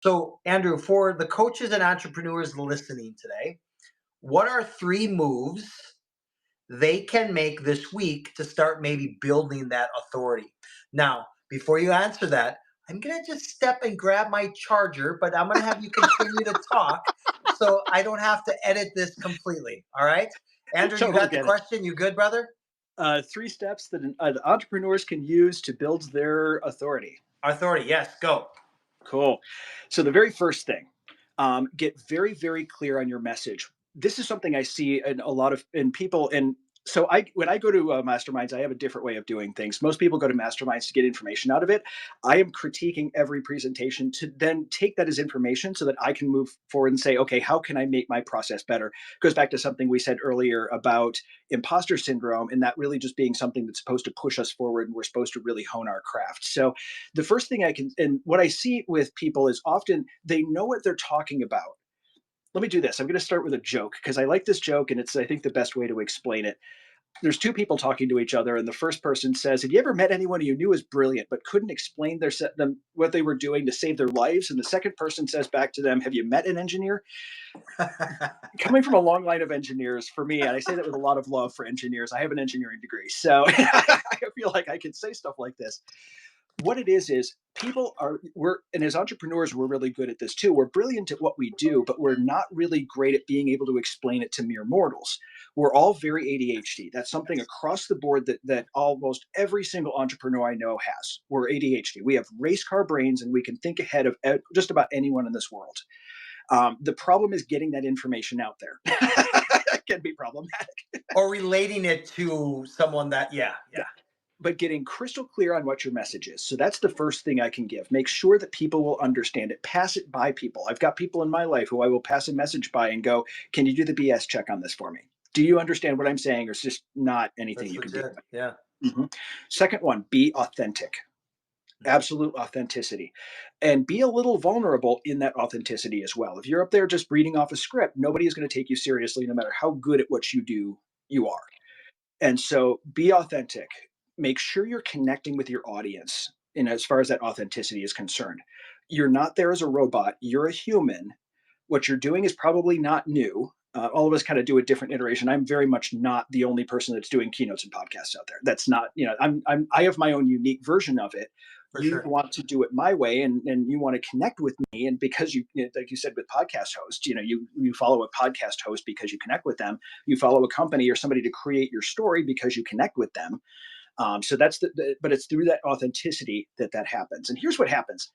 So, Andrew, for the coaches and entrepreneurs listening today, what are three moves they can make this week to start maybe building that authority? Now, before you answer that, I'm going to just step and grab my charger, but I'm going to have you continue to talk so I don't have to edit this completely. All right. Andrew, you Totally got the get it. question? You good, brother? Three steps that entrepreneurs can use to build their authority. Authority. Yes, go. Cool. So the very first thing, get very, very clear on your message. This is something I see in a lot of in people. And so when I go to masterminds, I have a different way of doing things. Most people go to masterminds to get information out of it. I am critiquing every presentation to then take that as information so that I can move forward and say, okay, how can I make my process better? Goes back to something we said earlier about imposter syndrome, and that really just being something that's supposed to push us forward, and we're supposed to really hone our craft. So the first thing I can, and what I see with people is often they know what they're talking about. Let me do this. I'm going to start with a joke because I like this joke and it's, I think, the best way to explain it. There's two people talking to each other, and the first person says, "Have you ever met anyone you knew was brilliant but couldn't explain them what they were doing to save their lives?" And the second person says back to them, "Have you met an engineer?" Coming from a long line of engineers, for me, and I say that with a lot of love for engineers, I have an engineering degree, so I feel like I can say stuff like this. What it is people are we're and as entrepreneurs we're really good at this too. We're brilliant at what we do, but we're not really great at being able to explain it to mere mortals. We're all very ADHD. That's something across the board that almost every single entrepreneur I know has. We're ADHD. We have race car brains and we can think ahead of just about anyone in this world. The problem is getting that information out there. It can be problematic. Or relating it to someone that, yeah, Yeah, yeah. but getting crystal clear on what your message is. So that's the first thing I can give. Make sure that people will understand it. Pass it by people. I've got people in my life who I will pass a message by and go, "Can you do the BS check on this for me? Do you understand what I'm saying, or is this not anything That's you can deal legit. with?" Yeah. Second one, be authentic. Absolute authenticity, and be a little vulnerable in that authenticity as well. If you're up there just reading off a script, nobody is going to take you seriously no matter how good at what you do you are. And so be authentic. Make sure you're connecting with your audience in as far as that authenticity is concerned. You're not there as a robot, you're a human. What you're doing is probably not new. All of us kind of do a different iteration. I'm very much not the only person that's doing keynotes and podcasts out there. That's not, I have my own unique version of it. For You sure. want to do it my way, and you want to connect with me. And because like you said, with podcast hosts, you follow a podcast host because you connect with them. You follow a company or somebody to create your story because you connect with them. So that's but it's through that authenticity that happens. And here's what happens.